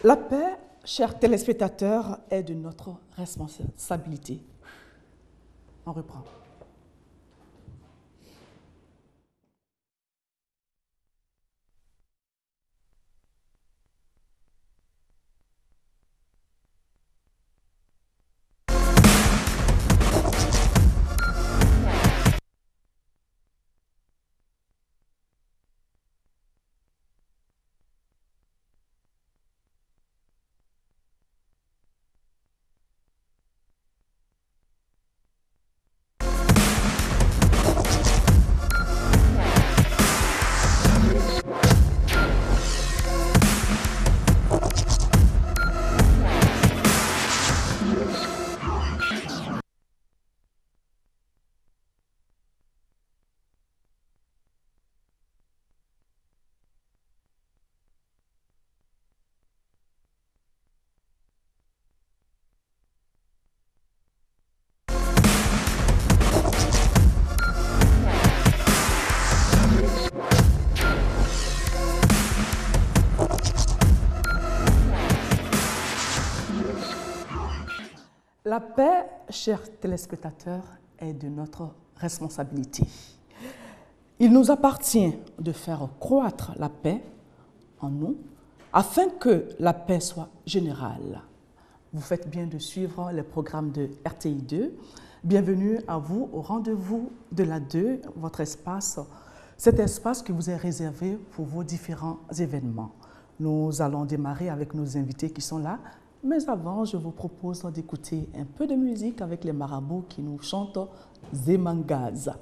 La paix, chers téléspectateurs, est de notre responsabilité. On reprend. La paix, chers téléspectateurs, est de notre responsabilité. Il nous appartient de faire croître la paix en nous afin que la paix soit générale. Vous faites bien de suivre les programmes de RTI2. Bienvenue à vous au rendez-vous de la 2, votre espace, cet espace qui vous est réservé pour vos différents événements. Nous allons démarrer avec nos invités qui sont là. Mais avant, je vous propose d'écouter un peu de musique avec les marabouts qui nous chantent Zemangaza.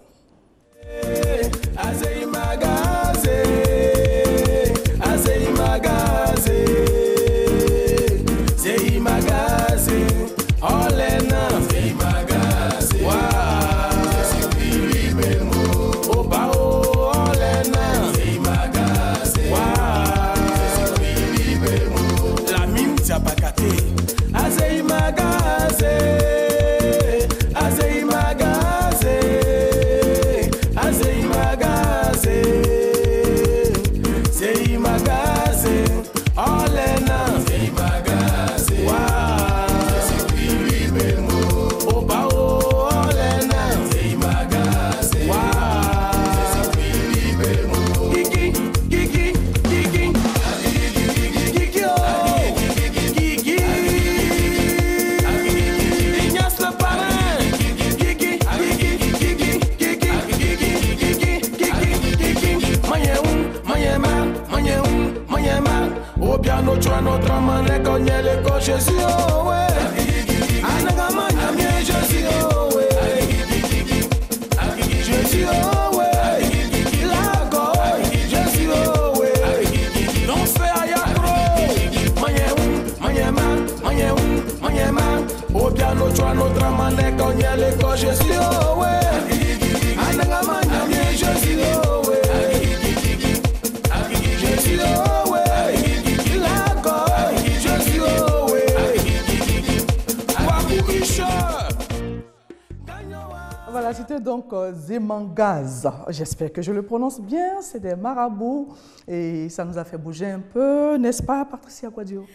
Voilà, c'était donc Zemangaza. J'espère que je le prononce bien. C'est des marabouts et ça nous a fait bouger un peu, n'est-ce pas, Patricia Quadio?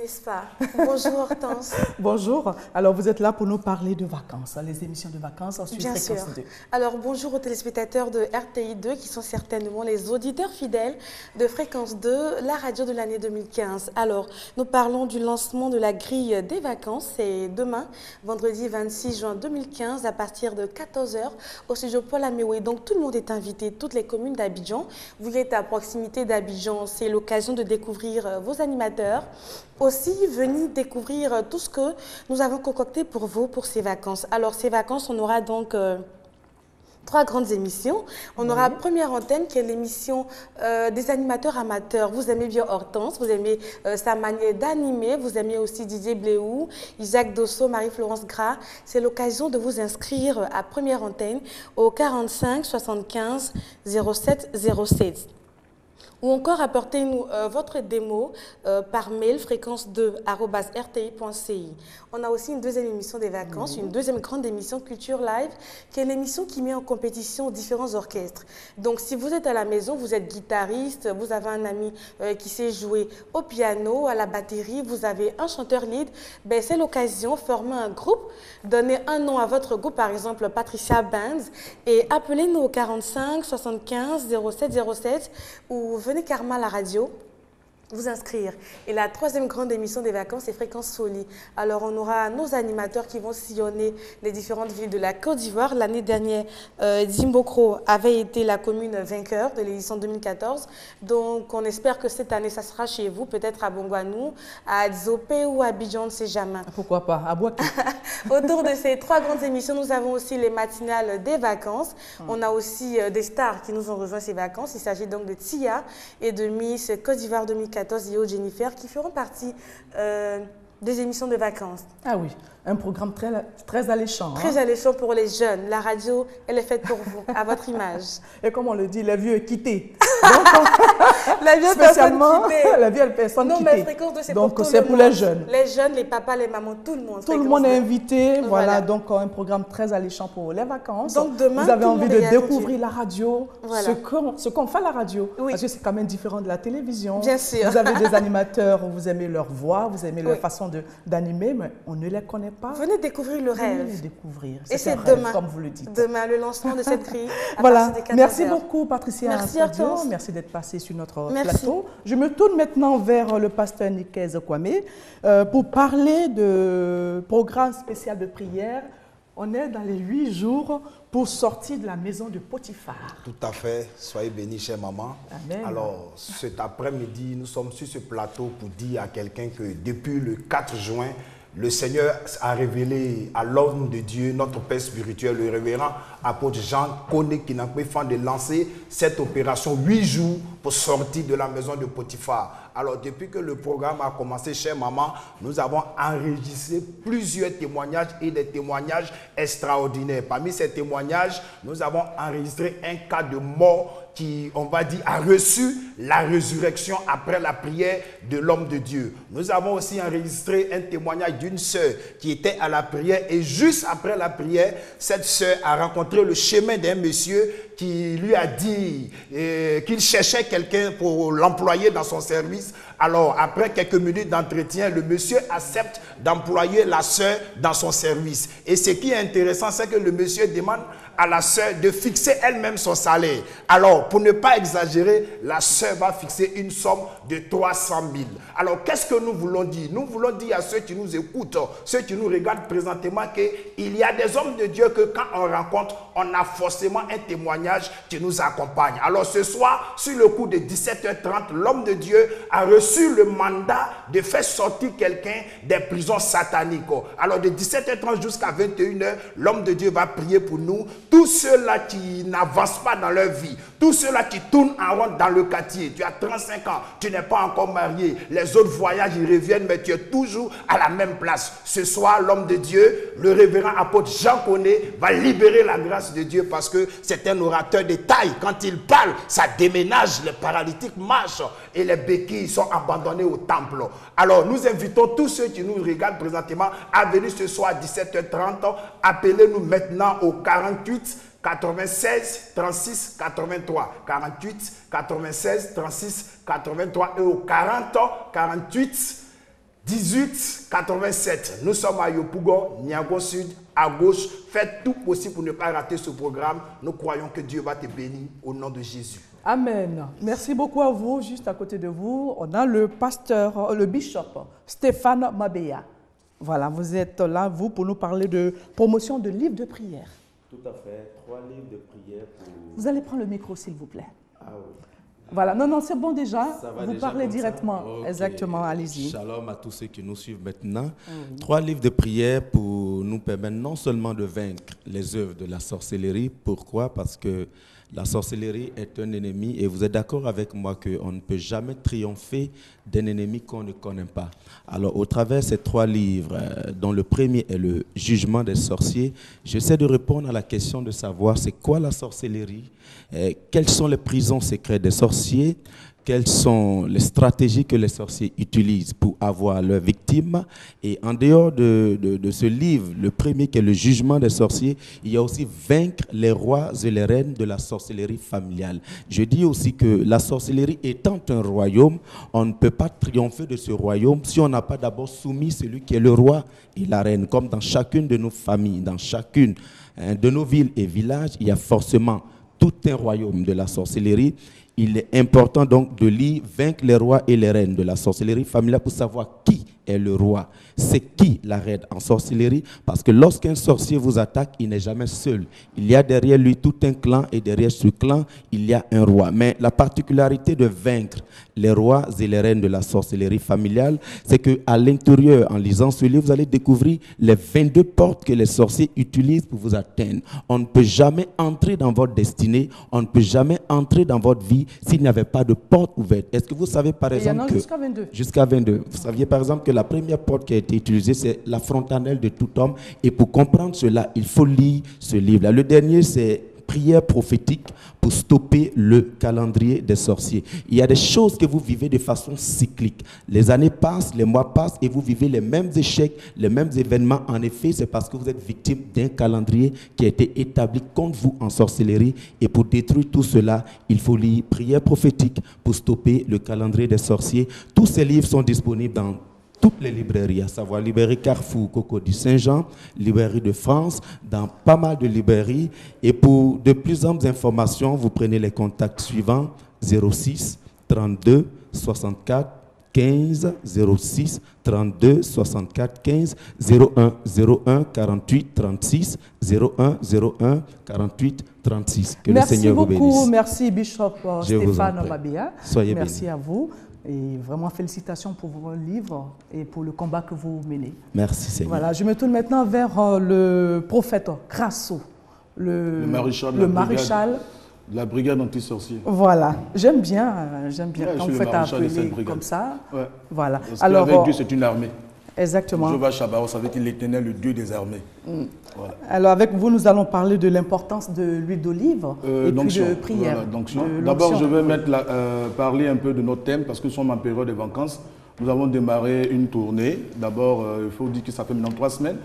N'est-ce pas? Bonjour Hortense. Bonjour. Alors vous êtes là pour nous parler de vacances, les émissions de vacances sur Fréquence 2. Alors bonjour aux téléspectateurs de RTI2 qui sont certainement les auditeurs fidèles de Fréquence 2, la radio de l'année 2015. Alors nous parlons du lancement de la grille des vacances. C'est demain, vendredi 26 juin 2015 à partir de 14 h au studio Paul Améoué. Donc tout le monde est invité, toutes les communes d'Abidjan. Vous êtes à proximité d'Abidjan, c'est l'occasion de découvrir vos animateurs. Aussi, venez découvrir tout ce que nous avons concocté pour vous pour ces vacances. Alors, ces vacances, on aura donc 3 grandes émissions. On aura première antenne qui est l'émission des animateurs amateurs. Vous aimez bien Hortense, vous aimez sa manière d'animer, vous aimez aussi Didier Bléou, Isaac Dosso, Marie-Florence Gras. C'est l'occasion de vous inscrire à première antenne au 45 75 07 07. Ou encore apportez-nous votre démo par mail fréquence2@rti.ci. On a aussi une deuxième émission des vacances, une deuxième grande émission Culture Live, qui est l'émission qui met en compétition différents orchestres. Donc si vous êtes à la maison, vous êtes guitariste, vous avez un ami qui sait jouer au piano, à la batterie, vous avez un chanteur lead, ben, c'est l'occasion, formez un groupe, donnez un nom à votre groupe, par exemple Patricia Bands, et appelez-nous au 45 75 07 07 ou venez carrément à la radio vous inscrire. Et la troisième grande émission des vacances, c'est Fréquence Soli. Alors, on aura nos animateurs qui vont sillonner les différentes villes de la Côte d'Ivoire. L'année dernière, Dzimbokro avait été la commune vainqueur de l'édition 2014. Donc, on espère que cette année, ça sera chez vous, peut-être à Bongwanou, à Dzopé ou à Abidjan, on ne sait jamais. Pourquoi pas, à Boaké. Autour de ces trois grandes émissions, nous avons aussi les matinales des vacances. On a aussi des stars qui nous ont rejoint ces vacances. Il s'agit donc de Tia et de Miss Côte d'Ivoire 2014. Yeo Jennifer, qui feront partie des émissions de vacances. Ah oui, un programme très alléchant. Très alléchant pour les jeunes. La radio, elle est faite pour vous, à votre image. Et comme on le dit, les vieux quittés. La vieille spécialement, personne quittée. la vieille personne quittée. Non, mais Fréquence 2, c'est pour tout c'est pour le monde. les jeunes. Les jeunes, les papas, les mamans, tout le monde. Tout le monde est invité. Voilà, donc un programme très alléchant pour les vacances. Donc demain, vous avez envie de découvrir la radio, voilà. ce qu'on fait à la radio. Oui. Parce que c'est quand même différent de la télévision. Bien sûr. Vous avez des animateurs, vous aimez leur voix, vous aimez leur façon d'animer, mais on ne les connaît pas. Venez découvrir le rêve. Venez découvrir. Et c'est demain, comme vous le dites. Demain, le lancement de cette grille. Voilà. Merci beaucoup, Patricia. Merci à tous. Merci d'être passée sur notre plateau. Je me tourne maintenant vers le pasteur Nikez Kwame pour parler de programme spécial de prière. On est dans les 8 jours pour sortir de la maison de Potiphar. Tout à fait. Soyez bénis, chère maman. Amen. Alors, cet après-midi, nous sommes sur ce plateau pour dire à quelqu'un que depuis le 4 juin, le Seigneur a révélé à l'homme de Dieu, notre Père spirituel, le révérend apôtre Jean Koné Kinakwe, de lancer cette opération 8 jours pour sortir de la maison de Potiphar. Alors, depuis que le programme a commencé, chère maman, nous avons enregistré plusieurs témoignages et des témoignages extraordinaires. Parmi ces témoignages, nous avons enregistré un cas de mort qui, on va dire, a reçu la résurrection après la prière de l'homme de Dieu. Nous avons aussi enregistré un témoignage d'une sœur qui était à la prière et juste après la prière, cette sœur a rencontré le chemin d'un monsieur qui lui a dit qu'il cherchait quelqu'un pour l'employer dans son service. Alors, après quelques minutes d'entretien, le monsieur accepte d'employer la sœur dans son service. Et ce qui est intéressant, c'est que le monsieur demande à la sœur de fixer elle-même son salaire. Alors, pour ne pas exagérer, la sœur va fixer une somme de 300 000. Alors, qu'est-ce que nous voulons dire? Nous voulons dire à ceux qui nous écoutent, ceux qui nous regardent présentement, qu'il y a des hommes de Dieu que quand on rencontre, on a forcément un témoignage qui nous accompagne. Alors, ce soir, sur le coup de 17h30, l'homme de Dieu a reçu le mandat de faire sortir quelqu'un des prisons sataniques. Alors, de 17h30 jusqu'à 21h, l'homme de Dieu va prier pour nous. Tous ceux-là qui n'avancent pas dans leur vie, tous ceux-là qui tournent en rond dans le quartier, tu as 35 ans, tu n'es pas encore marié, les autres voyagent, ils reviennent, mais tu es toujours à la même place. Ce soir, l'homme de Dieu, le révérend apôtre Jean Koné, va libérer la grâce de Dieu parce que c'est un orateur de taille. Quand il parle, ça déménage, les paralytiques marchent et les béquilles sont abandonnées au temple. Alors, nous invitons tous ceux qui nous regardent présentement à venir ce soir à 17h30. Appelez-nous maintenant au 48 96 36 83 48 96 36 83 et au 40 48 18 87. Nous sommes à Yopougon, Niago Sud, à gauche. Faites tout possible pour ne pas rater ce programme. Nous croyons que Dieu va te bénir au nom de Jésus. Amen. Merci beaucoup à vous. Juste à côté de vous, on a le pasteur, le bishop Stéphane Mabeya. Voilà, vous êtes là, vous, pour nous parler de promotion de livres de prière. Tout à fait, 3 livres de prière pour... Vous allez prendre le micro, s'il vous plaît. Ah oui. Voilà, non, c'est bon déjà. Vous déjà parlez directement. Okay. Exactement, allez-y. Shalom à tous ceux qui nous suivent maintenant. 3 livres de prière pour nous permettre non seulement de vaincre les œuvres de la sorcellerie. Pourquoi? Parce que la sorcellerie est un ennemi et vous êtes d'accord avec moi qu'on ne peut jamais triompher d'un ennemi qu'on ne connaît pas. Alors, au travers de ces 3 livres, dont le premier est le jugement des sorciers, j'essaie de répondre à la question de savoir c'est quoi la sorcellerie, quelles sont les prisons secrètes des sorciers, quelles sont les stratégies que les sorciers utilisent pour avoir leurs victimes. Et en dehors de ce livre, le premier qui est le jugement des sorciers, il y a aussi vaincre les rois et les reines de la sorcellerie familiale. Je dis aussi que la sorcellerie étant un royaume, on ne peut pas triompher de ce royaume si on n'a pas d'abord soumis celui qui est le roi et la reine. Comme dans chacune de nos familles, dans chacune de nos villes et villages, il y a forcément tout un royaume de la sorcellerie. Il est important donc de lire Vaincre les rois et les reines de la sorcellerie familiale pour savoir qui est le roi, c'est qui la reine en sorcellerie, parce que lorsqu'un sorcier vous attaque, il n'est jamais seul. Il y a derrière lui tout un clan et derrière ce clan, il y a un roi. Mais la particularité de vaincre les rois et les reines de la sorcellerie familiale, c'est qu'à l'intérieur, en lisant ce livre, vous allez découvrir les 22 portes que les sorciers utilisent pour vous atteindre. On ne peut jamais entrer dans votre destinée, on ne peut jamais entrer dans votre vie s'il n'y avait pas de porte ouverte. Est-ce que vous savez par exemple que... jusqu'à 22. Jusqu'à 22. Vous saviez par exemple que la première porte qui a été utilisée, c'est la frontanelle de tout homme. Et pour comprendre cela, il faut lire ce livre-là. Le dernier, c'est Prière prophétique pour stopper le calendrier des sorciers. Il y a des choses que vous vivez de façon cyclique. Les années passent, les mois passent et vous vivez les mêmes échecs, les mêmes événements. En effet, c'est parce que vous êtes victime d'un calendrier qui a été établi contre vous en sorcellerie. Et pour détruire tout cela, il faut lire Prière prophétique pour stopper le calendrier des sorciers. Tous ces livres sont disponibles dans toutes les librairies, à savoir librairie Carrefour, Cocody Saint-Jean, librairie de France, dans pas mal de librairies. Et pour de plus amples informations, vous prenez les contacts suivants, 06 32 64 15 06 32 64 15 01 01 48 36 01 01 48 36. Que merci le Seigneur beaucoup, vous bénisse. Merci Bishop Stéphane Mabia. Soyez merci bénis. à vous. Et vraiment, félicitations pour vos livres et pour le combat que vous menez. Merci Seigneur. Voilà, je me tourne maintenant vers le prophète Grasso, le maréchal, de la brigade anti-sorcier. Voilà, j'aime bien quand vous faites appeler comme ça. Ouais. Voilà. Parce alors, qu'avec Dieu, c'est une armée. Exactement. Jéhovah Shabbat, ça veut dire l'Éternel, le Dieu des armées. Voilà. Alors avec vous, nous allons parler de l'importance de l'huile d'olive et puis de prière. Voilà, d'abord, je vais parler un peu de notre thème parce que nous sommes en période de vacances. Nous avons démarré une tournée. D'abord, il faut dire que ça fait maintenant 3 semaines.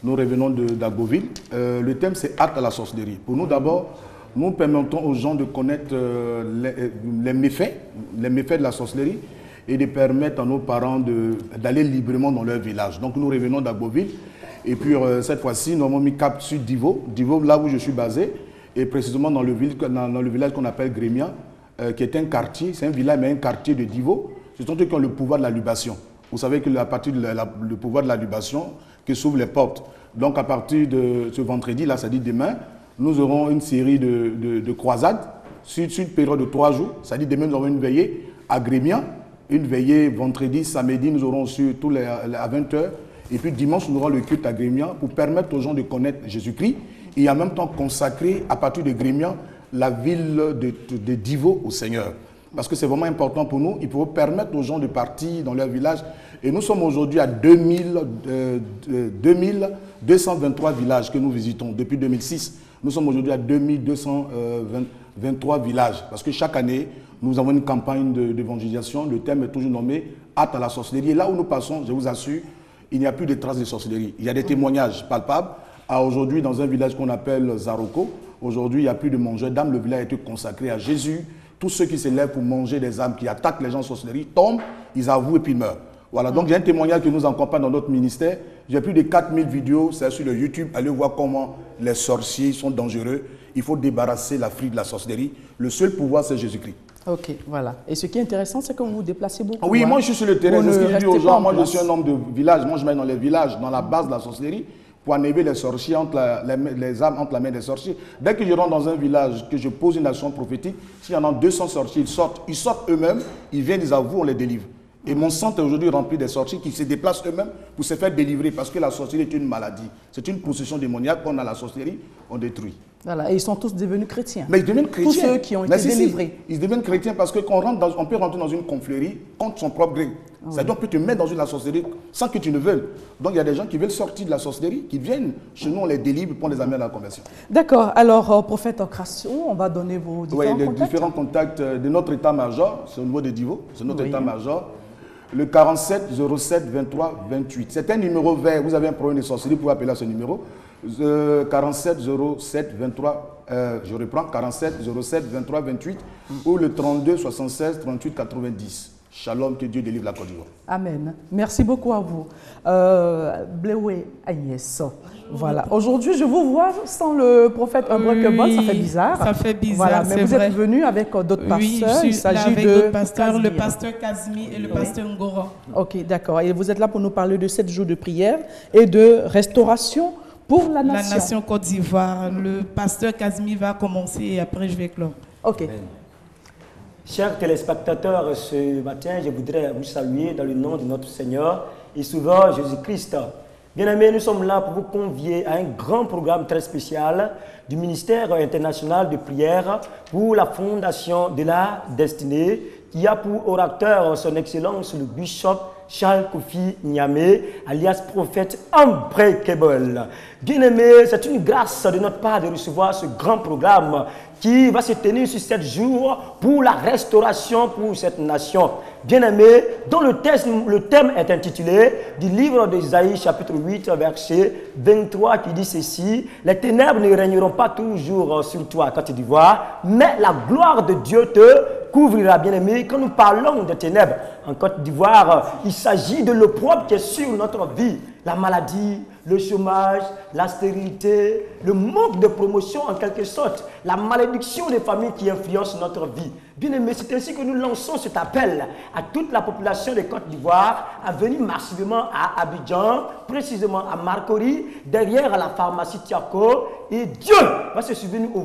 Nous revenons d'Agoville. Le thème, c'est Acte à la sorcellerie. Pour nous, d'abord, nous permettons aux gens de connaître les méfaits de la sorcellerie et de permettre à nos parents d'aller librement dans leur village. Donc nous revenons d'Agoville et puis cette fois-ci nous avons mis cap sur Divo, là où je suis basé, et précisément dans le village qu'on appelle Grémia, qui est un quartier, c'est un village mais un quartier de Divo. Ce sont eux qui ont le pouvoir de la libation. Vous savez que à partir du pouvoir de la libation que s'ouvrent les portes. Donc à partir de ce vendredi, là, ça dit demain, nous aurons une série de croisades sur une période de 3 jours. Ça dit demain nous aurons une veillée à Grémia. Une veillée vendredi, samedi, nous aurons sur tous à 20h. Et puis dimanche, nous aurons le culte à Grémia pour permettre aux gens de connaître Jésus-Christ. Et en même temps consacrer à partir de Grémia la ville de Divo au Seigneur. Parce que c'est vraiment important pour nous. Il faut permettre aux gens de partir dans leur village. Et nous sommes aujourd'hui à 2223 villages que nous visitons depuis 2006. Nous sommes aujourd'hui à 2223 villages. Parce que chaque année, nous avons une campagne d'évangélisation. Le thème est toujours nommé « Hâte à la sorcellerie ». Et là où nous passons, je vous assure, il n'y a plus de traces de sorcellerie. Il y a des témoignages palpables. Aujourd'hui, dans un village qu'on appelle Zaroko, aujourd'hui, il n'y a plus de mangeurs d'âmes. Le village a été consacré à Jésus. Tous ceux qui se lèvent pour manger des âmes, qui attaquent les gens en sorcellerie, tombent, ils avouent et puis meurent. Voilà, donc j'ai un témoignage qui nous accompagne dans notre ministère. J'ai plus de 4000 vidéos, c'est sur le YouTube. Allez voir comment les sorciers sont dangereux. Il faut débarrasser l'Afrique de la sorcellerie. Le seul pouvoir, c'est Jésus-Christ. Ok, voilà. Et ce qui est intéressant, c'est que vous vous déplacez beaucoup. Oui, hein. Moi je suis sur le terrain. C'est ce que je dis aux gens. Moi je suis un homme de village. Moi je mets dans les villages, dans la base de la sorcellerie, pour enlever les sorciers, les âmes entre la main des sorciers. Dès que je rentre dans un village, que je pose une action prophétique, s'il y en a 200 sorciers, ils sortent eux-mêmes, ils viennent, ils avouent, on les délivre. Et mon centre est aujourd'hui rempli de sorciers qui se déplacent eux-mêmes pour se faire délivrer parce que la sorcellerie est une maladie. C'est une possession démoniaque. On a la sorcellerie, on détruit. Voilà, et ils sont tous devenus chrétiens. Mais ils deviennent chrétiens. Tous ceux qui ont été délivrés. Ils deviennent chrétiens parce qu'on on peut rentrer dans une confrérie contre son propre gré. C'est-à-dire qu'on peut te mettre dans la sorcellerie sans que tu ne veuilles. Donc il y a des gens qui veulent sortir de la sorcellerie, qui viennent chez nous, on les délivre pour les amener à la conversion. D'accord. Alors, prophète Ocrasio, on va donner vos différents contacts. Oui, les différents contacts de notre état-major, c'est au niveau des Divo, c'est notre état-major. Le 47 07 23 28. C'est un numéro vert. Vous avez un problème de sorcellerie, vous pouvez appeler à ce numéro. 47 07 23, je reprends, 47 07 23 28 ou le 32 76 38 90. Shalom, que Dieu délivre la Côte d'Ivoire. Amen. Merci beaucoup à vous. Blewe Agnès. Voilà. Aujourd'hui, je vous vois sans le prophète Unbreakable, ça fait bizarre. Ça fait bizarre, voilà, mais vous êtes venu avec d'autres pasteurs. Oui, je suis là avec d'autres pasteurs, le pasteur Kazmi et le pasteur Ngoro. Ok, d'accord. Et vous êtes là pour nous parler de 7 jours de prière et de restauration pour la nation. La nation Côte d'Ivoire. Le pasteur Kazmi va commencer et après je vais clore. Ok. Amen. Chers téléspectateurs, ce matin, je voudrais vous saluer dans le nom de notre Seigneur et Sauveur Jésus-Christ. Bien-aimés, nous sommes là pour vous convier à un grand programme très spécial du ministère international de prière pour la fondation de la destinée qui a pour orateur son Excellence le bishop Charles Kofi Niamé, alias prophète Unbreakable. Bien-aimés, c'est une grâce de notre part de recevoir ce grand programme qui va se tenir sur 7 jours pour la restauration pour cette nation. Bien-aimés, dont le thème est intitulé du livre d'Ésaïe chapitre 8 verset 23 qui dit ceci: les ténèbres ne régneront pas toujours sur toi, Côte d'Ivoire, mais la gloire de Dieu te couvrira. Bien-aimés, quand nous parlons de ténèbres en Côte d'Ivoire, il s'agit de l'opprobre qui est sur notre vie, la maladie, le chômage, la stérilité, le manque de promotion en quelque sorte, la malédiction des familles qui influencent notre vie. Bien-aimés, c'est ainsi que nous lançons cet appel à toute la population de Côte d'Ivoire à venir massivement à Abidjan, précisément à Marcory, derrière la pharmacie Tiako, et Dieu va se souvenir pour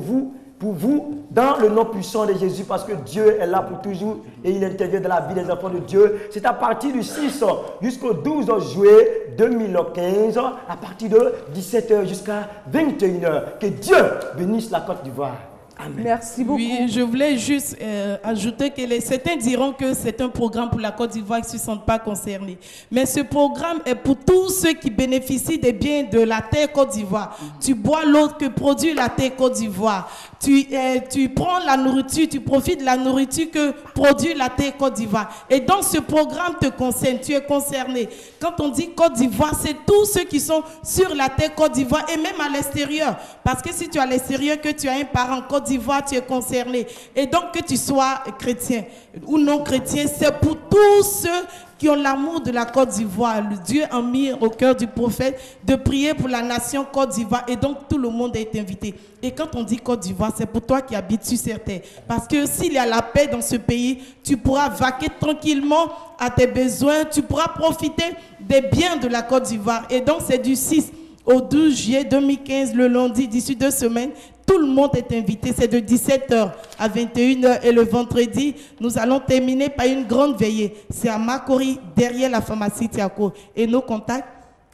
vous, dans le nom puissant de Jésus, parce que Dieu est là pour toujours et il intervient dans la vie des enfants de Dieu. C'est à partir du 6 jusqu'au 12 juillet 2015, à partir de 17h jusqu'à 21h. Que Dieu bénisse la Côte d'Ivoire. Amen. Merci beaucoup. Oui, je voulais juste ajouter que certains diront que c'est un programme pour la Côte d'Ivoire qui ne se sentent pas concernés. Mais ce programme est pour tous ceux qui bénéficient des biens de la terre Côte d'Ivoire. Tu bois l'eau que produit la terre Côte d'Ivoire. Tu prends la nourriture, tu profites de la nourriture que produit la terre Côte d'Ivoire. Et donc ce programme te concerne, tu es concerné. Quand on dit Côte d'Ivoire, c'est tous ceux qui sont sur la terre Côte d'Ivoire et même à l'extérieur. Parce que si tu es à l'extérieur, que tu as un parent Côte d'Ivoire, tu es concerné. Et donc que tu sois chrétien ou non chrétien, c'est pour tous ceux qui ont l'amour de la Côte d'Ivoire. Dieu a mis au cœur du prophète de prier pour la nation Côte d'Ivoire. Et donc tout le monde est invité. Et quand on dit Côte d'Ivoire, c'est pour toi qui habites sur cette terre. Parce que s'il y a la paix dans ce pays, tu pourras vaquer tranquillement à tes besoins. Tu pourras profiter des biens de la Côte d'Ivoire. Et donc c'est du 6 au 12 juillet 2015, le lundi, d'ici 2 semaines. Tout le monde est invité, c'est de 17h à 21h et le vendredi, nous allons terminer par une grande veillée. C'est à Marcory, derrière la pharmacie Tiako. Et nos contacts,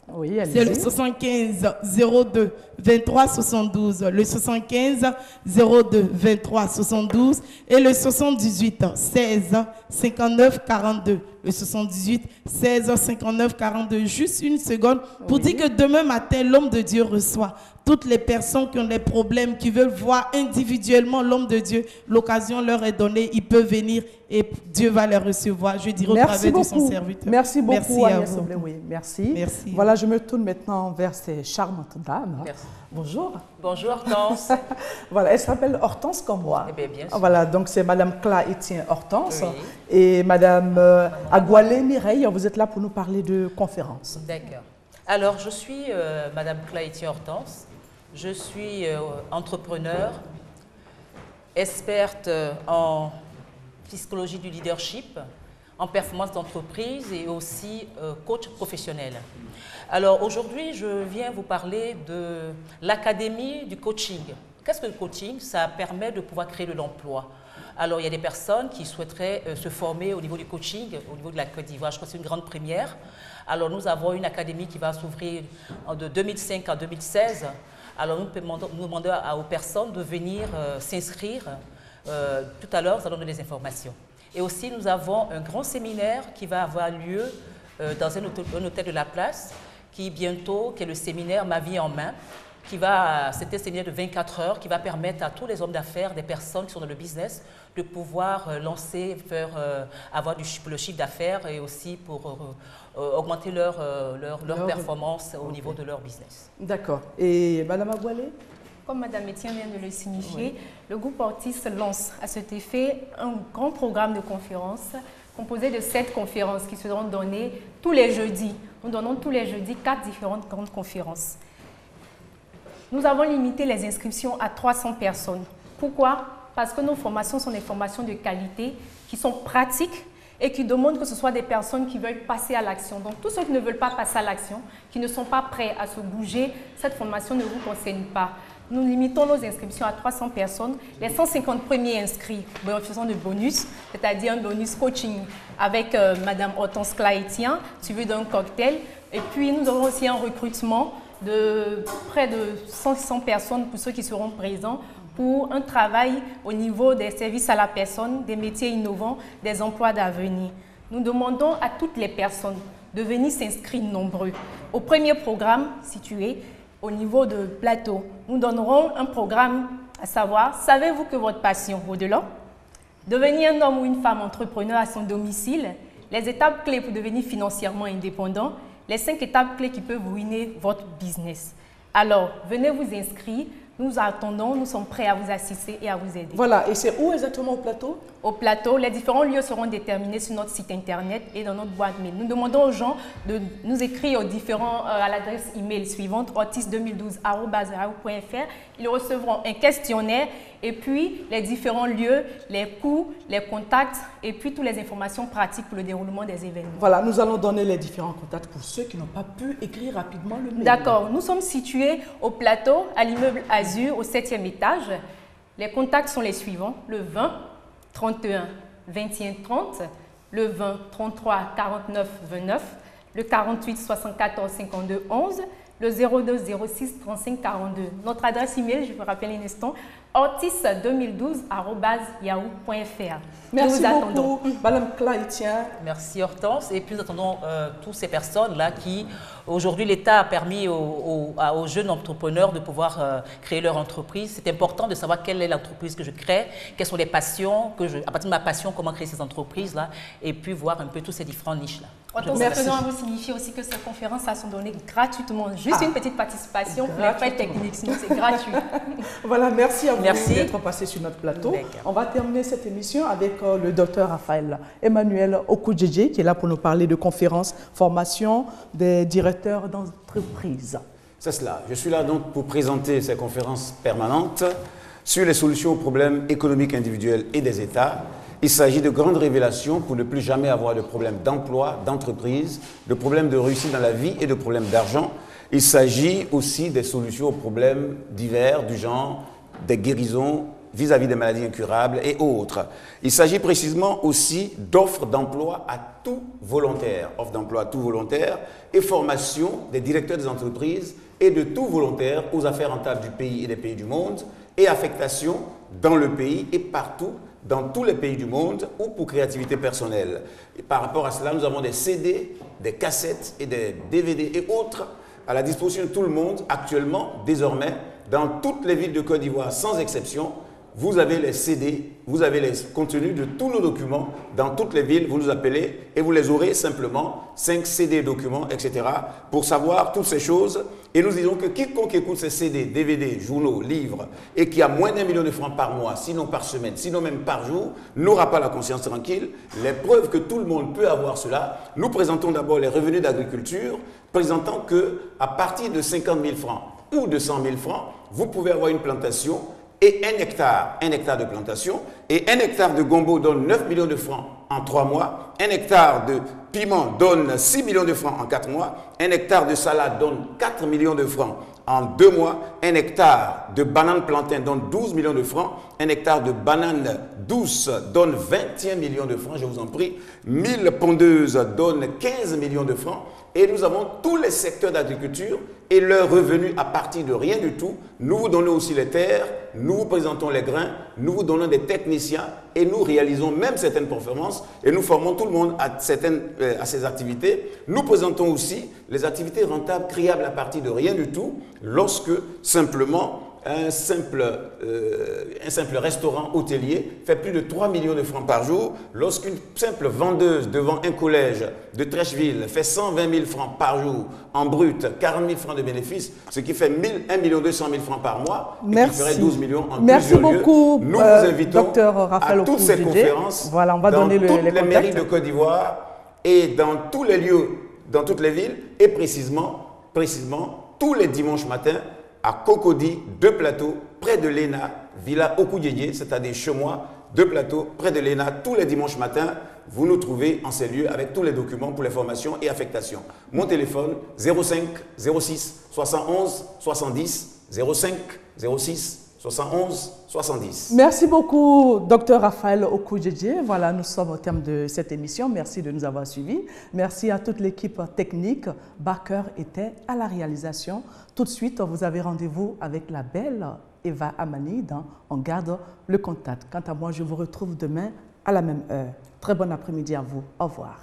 oui, c'est le 75 02 23 72, le 75 02 23 72 et le 78 16 59 42. Le 78 16 59 42. Juste une seconde pour dire que demain matin, l'homme de Dieu reçoit toutes les personnes qui ont des problèmes, qui veulent voir individuellement l'homme de Dieu. L'occasion leur est donnée, ils peuvent venir et Dieu va les recevoir. Je dirais au travers de son serviteur. Merci beaucoup, Agnès. Oui, merci. Merci. Voilà, je me tourne maintenant vers ces charmantes dames. Merci. Bonjour. Bonjour Hortense. Voilà, elle s'appelle Hortense comme moi. Eh bien, bien sûr. Voilà, donc c'est Madame Cla-Étienne Hortense Oui. et Madame Agualé Mireille. Vous êtes là pour nous parler de conférence. D'accord. Alors, je suis Madame Cla-Étienne Hortense. Je suis entrepreneur, experte en psychologie du leadership, en performance d'entreprise et aussi coach professionnel. Alors aujourd'hui, je viens vous parler de l'académie du coaching. Qu'est-ce que le coaching? Ça permet de pouvoir créer de l'emploi. Alors il y a des personnes qui souhaiteraient se former au niveau du coaching, au niveau de la Côte d'Ivoire. Je crois que c'est une grande première. Alors nous avons une académie qui va s'ouvrir de 2005 à 2016. Alors nous demandons aux personnes de venir s'inscrire. Tout à l'heure, nous allons donner des informations. Et aussi, nous avons un grand séminaire qui va avoir lieu dans un hôtel de la place, qui est le séminaire Ma vie en main, c'est un séminaire de 24 heures qui va permettre à tous les hommes d'affaires, des personnes qui sont dans le business, de pouvoir avoir le chiffre d'affaires et aussi pour augmenter leur performance au niveau de leur business. D'accord. Et Madame Agoualé? Comme Madame Etienne vient de le signifier, le groupe Ortis lance à cet effet un grand programme de conférences composé de 7 conférences qui seront données tous les jeudis. Nous donnons tous les jeudis 4 différentes grandes conférences. Nous avons limité les inscriptions à 300 personnes. Pourquoi? Parce que nos formations sont des formations de qualité qui sont pratiques et qui demandent que ce soit des personnes qui veulent passer à l'action. Donc, tous ceux qui ne veulent pas passer à l'action, qui ne sont pas prêts à se bouger, cette formation ne vous concerne pas. Nous limitons nos inscriptions à 300 personnes. Les 150 premiers inscrits bénéficieront de bonus, c'est-à-dire un bonus coaching avec Madame Hortense Claetien, suivi d'un cocktail. Et puis, nous aurons aussi un recrutement de près de 100 personnes pour ceux qui seront présents pour un travail au niveau des services à la personne, des métiers innovants, des emplois d'avenir. Nous demandons à toutes les personnes de venir s'inscrire nombreux. Au premier programme situé au niveau de Plateau, nous donnerons un programme à savoir, savez-vous que votre passion au-delà? Devenir un homme ou une femme entrepreneur à son domicile, les étapes clés pour devenir financièrement indépendant, les 5 étapes clés qui peuvent ruiner votre business. Alors, venez vous inscrire. Nous attendons, nous sommes prêts à vous assister et à vous aider. Voilà, et c'est où exactement au Plateau? Au Plateau, les différents lieux seront déterminés sur notre site internet et dans notre boîte mail. Nous demandons aux gens de nous écrire à l'adresse email suivante, ortis2012@yahoo.fr. Ils recevront un questionnaire et puis les différents lieux, les coûts, les contacts et puis toutes les informations pratiques pour le déroulement des événements. Voilà, nous allons donner les différents contacts pour ceux qui n'ont pas pu écrire rapidement le mail. D'accord, nous sommes situés au Plateau, à l'immeuble Azur, au 7e étage. Les contacts sont les suivants, le 20 31 21 30, le 20 33 49 29, le 48 74 52 11, le 02 06 35 42. Notre adresse email, je vous rappelle un instant, ortis2012@yahoo.fr. Merci beaucoup, Madame Claetien. Merci Hortense. Et puis nous attendons toutes ces personnes-là qui, aujourd'hui, l'État a permis aux jeunes entrepreneurs de pouvoir créer leur entreprise. C'est important de savoir quelle est l'entreprise que je crée, quelles sont les passions, à partir de ma passion, comment créer ces entreprises-là, et puis voir un peu toutes ces différentes niches-là. Hortense, vous signifier aussi que ces conférences sont données gratuitement. Juste une petite participation pour les frais techniques, sinon c'est gratuit. Voilà, merci à vous d'être passé sur notre plateau. On va terminer cette émission avec le docteur Raphaël Emmanuel Okudjeje qui est là pour nous parler de conférences, formation des directeurs d'entreprise. C'est cela. Je suis là donc pour présenter ces conférences permanentes sur les solutions aux problèmes économiques individuels et des États. Il s'agit de grandes révélations pour ne plus jamais avoir de problème d'emploi, d'entreprise, de problèmes de réussite dans la vie et de problèmes d'argent. Il s'agit aussi des solutions aux problèmes divers du genre des guérisons vis-à-vis des maladies incurables et autres. Il s'agit précisément aussi d'offres d'emploi à tout volontaire, offres d'emploi à tout volontaire et formation des directeurs des entreprises et de tout volontaire aux affaires rentables du pays et des pays du monde et affectation dans le pays et partout dans tous les pays du monde ou pour créativité personnelle. Et par rapport à cela, nous avons des CD, des cassettes et des DVD et autres à la disposition de tout le monde actuellement, désormais, dans toutes les villes de Côte d'Ivoire, sans exception. Vous avez les CD, vous avez les contenus de tous nos documents dans toutes les villes, vous nous appelez et vous les aurez simplement, 5 CD documents, etc. pour savoir toutes ces choses. Et nous disons que quiconque écoute ces CD, DVD, journaux, livres et qui a moins d'1 million de francs par mois, sinon par semaine, sinon même par jour, n'aura pas la conscience tranquille. Les preuves que tout le monde peut avoir cela, nous présentons d'abord les revenus d'agriculture, présentant qu'à partir de 50 000 francs ou de 100 000 francs, vous pouvez avoir une plantation et un hectare de plantation, et un hectare de gombo donne 9 millions de francs en 3 mois, un hectare de piment donne 6 millions de francs en 4 mois, un hectare de salade donne 4 millions de francs en 2 mois, un hectare de bananes plantains donne 12 millions de francs, un hectare de bananes douces donne 21 millions de francs, je vous en prie, 1000 pondeuses donnent 15 millions de francs, et nous avons tous les secteurs d'agriculture et leurs revenus à partir de rien du tout. Nous vous donnons aussi les terres, nous vous présentons les grains, nous vous donnons des techniciens et nous réalisons même certaines performances et nous formons tout le monde à ces activités. Nous présentons aussi les activités rentables créables à partir de rien du tout lorsque simplement un simple restaurant hôtelier fait plus de 3 millions de francs par jour, lorsqu'une simple vendeuse devant un collège de Trècheville fait 120 000 francs par jour en brut, 40 000 francs de bénéfices, ce qui fait 1 200 000 francs par mois, et qui ferait 12 millions en plusieurs lieux. Beaucoup, nous vous invitons Dr. Raphaël à toutes ces conférences voilà, on va dans donner toutes les mairies contacts de Côte d'Ivoire et dans tous les lieux, dans toutes les villes, et précisément tous les dimanches matins à Cocody, 2 plateaux, près de l'ENA, Villa Okudjedje, c'est-à-dire chez moi, 2 plateaux, près de l'ENA, tous les dimanches matins. Vous nous trouvez en ces lieux avec tous les documents pour les formations et affectations. Mon téléphone, 05 06 71 70, 05 06 71 70. Merci beaucoup, Dr. Raphaël Okudjedje. Voilà, nous sommes au terme de cette émission. Merci de nous avoir suivis. Merci à toute l'équipe technique. Baker était à la réalisation. Tout de suite, vous avez rendez-vous avec la belle Eva Amani dans On garde le contact. Quant à moi, je vous retrouve demain à la même heure. Très bon après-midi à vous. Au revoir.